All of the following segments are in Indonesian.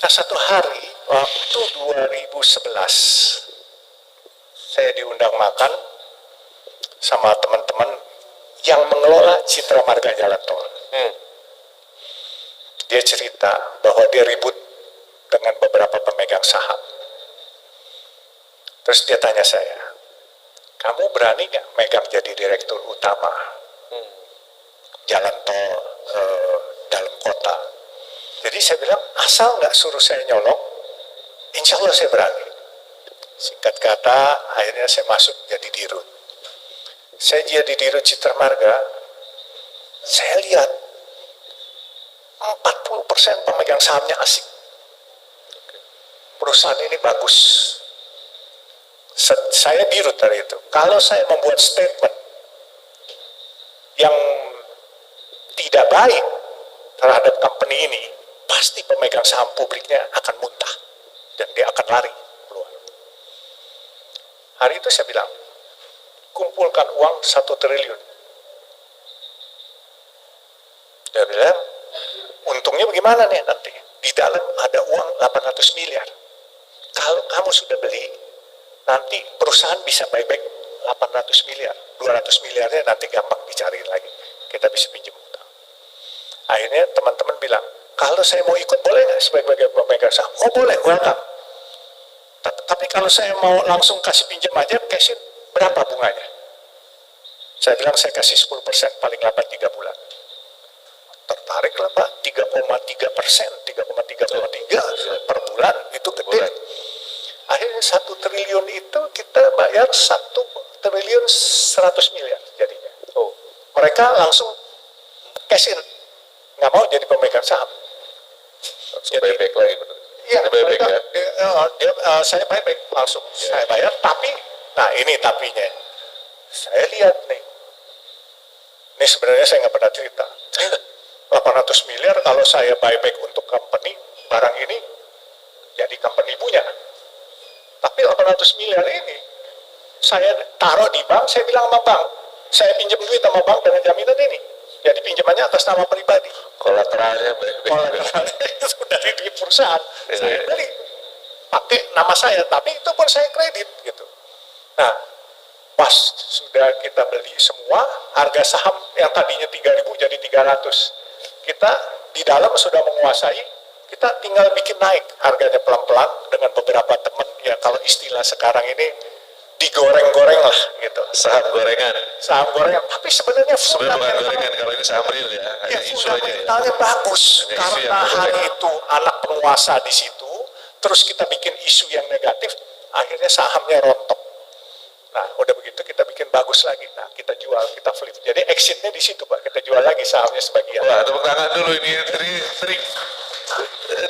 Nah, satu hari waktu 2011 saya diundang makan sama teman-teman yang mengelola Citra Marga Jalan Tol. Dia cerita bahwa dia ribut dengan beberapa pemegang saham. Terus dia tanya saya, kamu berani nggak megang jadi direktur utama jalan tol dalam kota? Jadi saya bilang, asal nggak suruh saya nyolong, insya Allah saya berani. Singkat kata, akhirnya saya masuk jadi dirut. Saya jadi dirut Citra Marga, saya lihat 40% pemegang sahamnya asing. Perusahaan ini bagus. Saya dirut dari itu. Kalau saya membuat statement yang tidak baik terhadap company ini, pasti pemegang saham publiknya akan muntah dan dia akan lari keluar. Hari itu saya bilang, kumpulkan uang 1 triliun. Dia bilang, untungnya bagaimana nih nanti? Di dalam ada uang 800 miliar. Kalau kamu sudah beli, nanti perusahaan bisa buyback 800 miliar. 200 miliarnya nanti gampang dicariin lagi. Kita bisa pinjam utang. Akhirnya teman-teman bilang, kalau saya mau ikut boleh nggak sebagai pemegang saham? Oh boleh, welcome. Tapi kalau saya mau langsung kasih pinjam aja, cashin berapa bunganya? Saya bilang saya kasih 10%, paling lambat 3 bulan. Tertarik lah Pak, 3,3%, 3,3 per bulan, itu gede. Akhirnya 1 triliun itu kita bayar 1 triliun 100 miliar jadinya. Mereka langsung cash in, nggak mau jadi pemegang saham. Jadi buyback lagi, betul. Iya, Buyback ya. Saya buyback langsung, saya bayar. Tapi, nah ini tapinya, saya lihat nih, ini sebenarnya saya nggak pernah cerita. 800 miliar kalau saya buyback untuk company, barang ini jadi company punya. Tapi 800 miliar ini, saya taruh di bank, saya bilang sama bank, saya pinjam duit sama bank dengan jaminan ini. Jadi pinjamannya atas nama pribadi. Kolateralnya baik-baik. Kolateralnya itu dari duit perusahaan. Saya beli pakai nama saya, tapi itu pun saya kredit gitu. Nah, pas sudah kita beli semua, harga saham yang tadinya 3.000 jadi 300. Kita di dalam sudah menguasai, kita tinggal bikin naik harganya pelan-pelan dengan beberapa teman, ya kalau istilah sekarang ini digoreng-goreng lah gitu. Saham gorengan. Saham gorengan, tapi sebenarnya Sebenarnya bukan gorengan, kalau ini saham real ya. ya, Isu aja ya. fundamentalnya bagus. Hanya isu Karena yang hari berbeda. itu anak penguasa di situ, terus kita bikin isu yang negatif, akhirnya sahamnya rontok. Nah, udah begitu kita bikin bagus lagi. Nah, kita jual, kita flip. Jadi exitnya di situ, Pak. Kita jual lagi sahamnya sebagian. Wah, tepuk tangan dulu, ini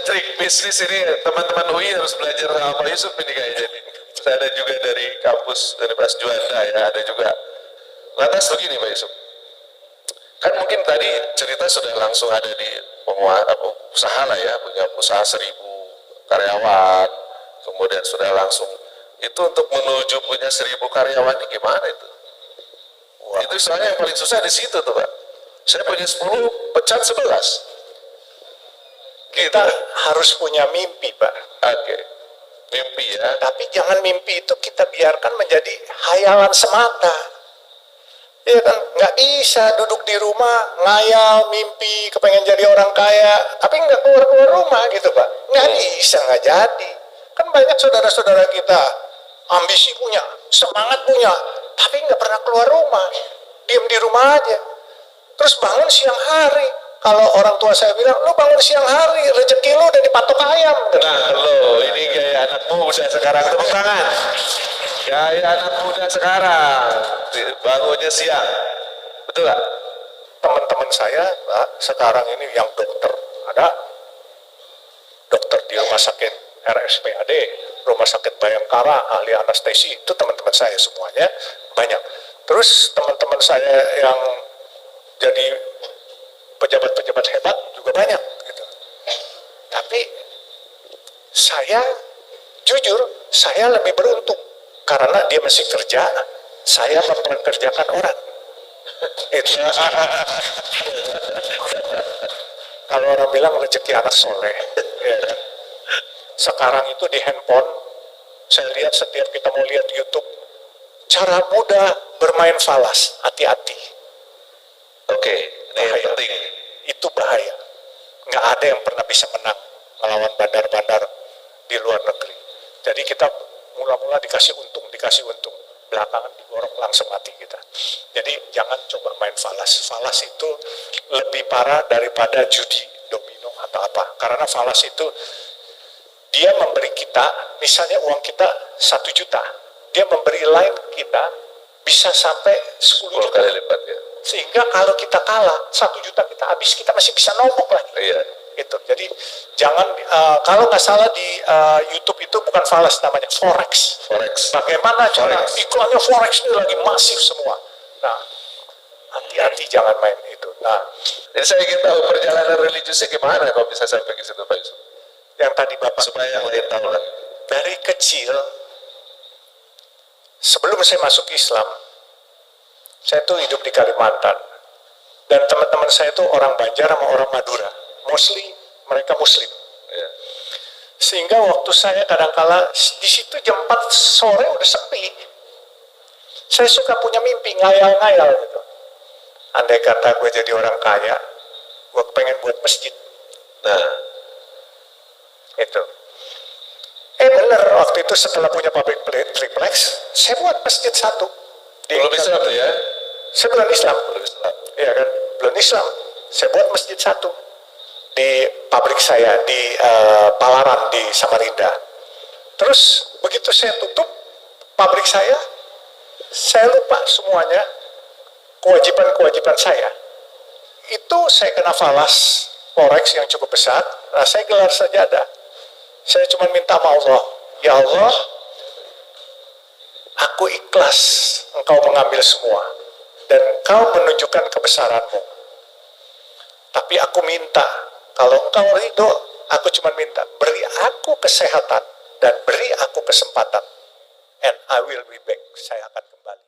trik bisnis ini. Teman-teman UI harus belajar sama Pak Yusuf ini kayaknya nih. Saya ada juga dari kampus Universitas Juanda ya, ada juga. Lantas begini Pak Yusuf, kan mungkin tadi cerita sudah langsung ada di usaha lah ya, punya usaha 1.000 karyawan, kemudian sudah langsung itu untuk menuju punya 1.000 karyawan ini gimana itu? Wah. Itu soalnya yang paling susah di situ tuh Pak. Saya punya 10, pecat 11. Kita harus punya mimpi, Pak. Oke. Mimpi ya. Tapi jangan mimpi itu kita biarkan menjadi hayalan semata. Ya kan, nggak bisa duduk di rumah ngayal mimpi kepengen jadi orang kaya, tapi nggak keluar rumah gitu Pak. Nggak bisa, nggak jadi. Kan banyak saudara-saudara kita ambisi punya, semangat punya, tapi nggak pernah keluar rumah, diem di rumah aja. Terus bangun siang hari. Kalau orang tua saya bilang, lu bangun siang hari, rezeki lu udah dipatok ayam. Nah lo, ini gaya anak muda sekarang, tepuk tangan. Gaya anak muda sekarang, bangunnya siang, betul gak? Teman-teman saya, Pak, sekarang ini yang dokter, ada dokter di rumah sakit RSPAD, rumah sakit Bayangkara, ahli anestesi, itu teman-teman saya semuanya banyak. Terus teman-teman saya yang jadi pejabat-pejabat hebat juga banyak gitu. Tapi saya jujur, saya lebih beruntung karena dia masih kerja, saya mempekerjakan orang. Itu. Kalau orang bilang rezeki anak soleh, ya kan? sekarang itu di handphone, saya lihat setiap kita mau lihat YouTube, cara mudah bermain falas, hati-hati. Oke, ini yang Bahaya. penting. Itu bahaya. Nggak ada yang pernah bisa menang melawan bandar-bandar di luar negeri. Jadi kita mula-mula dikasih untung, belakangan digorok langsung mati kita. Jadi jangan coba main falas. Falas itu lebih parah daripada judi, domino atau apa. Karena falas itu dia memberi kita, misalnya uang kita 1 juta, dia memberi lain kita bisa sampai 10 10 juta. kali lipat ya. Sehingga kalau kita kalah 1 juta kita habis, kita masih bisa nombok lagi. Iya. Gitu. Jadi jangan kalau nggak salah di YouTube itu bukan falas namanya forex. Forex. Bagaimana cara Forex. iklannya forex ini lagi masif semua. Nah, hati-hati jangan main itu. Nah, Jadi saya ingin tahu perjalanan religiusnya gimana kalau bisa sampai ke situ Pak Yusuf. yang tadi Bapak Supaya yang lain tahu lah. dari kecil sebelum saya masuk Islam, saya tuh hidup di Kalimantan. Dan teman-teman saya tuh orang Banjar sama orang Madura. Mostly mereka Muslim. Ya. Sehingga waktu saya kadangkala di situ jam 4 sore udah sepi. Saya suka punya mimpi ngayal-ngayal gitu. Andai kata gue jadi orang kaya, gue pengen buat masjid. Nah, Itu. Bener, waktu itu setelah punya pabrik triplex, saya buat masjid satu. belum bisa tuh ya. Saya bukan Islam. Belum bisa. Iya kan, belum Islam. Saya buat masjid satu di pabrik saya di Palaran di Samarinda. Terus begitu saya tutup pabrik saya lupa semuanya kewajiban saya. Itu saya kena falas forex yang cukup besar. Nah, saya gelar sajadah. Saya cuma minta sama Allah, ya Allah, aku ikhlas engkau mengambil semua dan engkau menunjukkan kebesaranmu. Tapi aku minta, kalau engkau ridho, aku cuma minta, beri aku kesehatan dan beri aku kesempatan. And I will be back. Saya akan kembali.